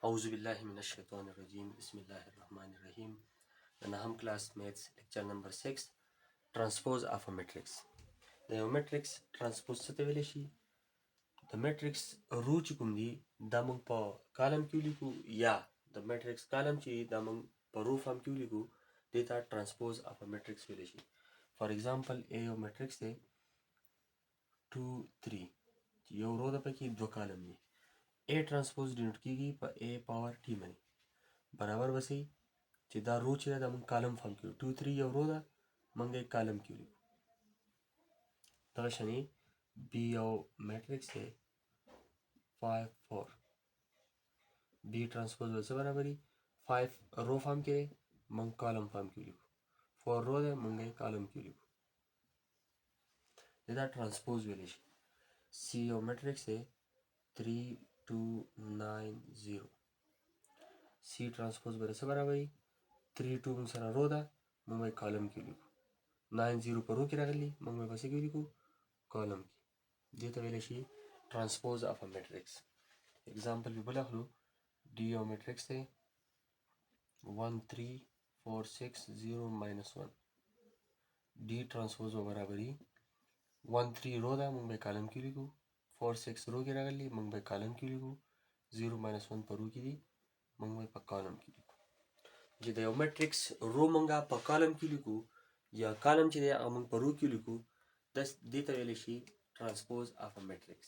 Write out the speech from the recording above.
أعوذ بالله من الشيطان الرجيم بسم الله الرحمن الرحيم نهم class maths lecture number 6 transpose of a matrix د یو matrix transpose څه ته ویلی شي د matrix رو چې کوم دي دا موږ په کالم کې ولیکو یا د matrix کالم چې دا موږ په رو فارم کې ولیکو دې ته transpose of a matrix ویلی شي فار ایگزامپل A یو matrix دی 2 3 یو رو ده پکې دوه کالم دي A transpose ډینوټ کیږي په A پاور T باندې برابر بسې چې دا رو چې دا موږ کالم فارم کړو 2 3 یو رو ده موږ یې کالم کې ولیکو دغه شانې B یو میټرکس دی 5 4 B transpose به څه برابري 5 رو فارم کې موږ کالم فارم کې ولیکو 4 رو ده موږ یې کالم کې ولیکو دا transpose ویلی شي C یو میټرکس دی 3 2 9 0 C transpose به څه برابري 3 2 موږ سره رو ده موږ یې کالم کې ولیکو 9 0 په رو کې راغلي موږ یې په څه کې ولیکو کالم کې دې ته ویلی شي transpose of a matrix example به بل اخلو D یو میټرکس دی 1 3 4 6 0 -1 D transpose به برابري 1 3 رو ده موږ به کالم کې ولیکو 4 6 رو کې راغلي موږ به کالم کې ولیکو 0 -1 په رو کې دي موږ به په کالم کې لیکو چې د یو میټرکس رو موږ په کالم کې لیکو یا کالم چې دی هغه موږ په رو کې لیکو دې ته ویلی شي transpose of a matrix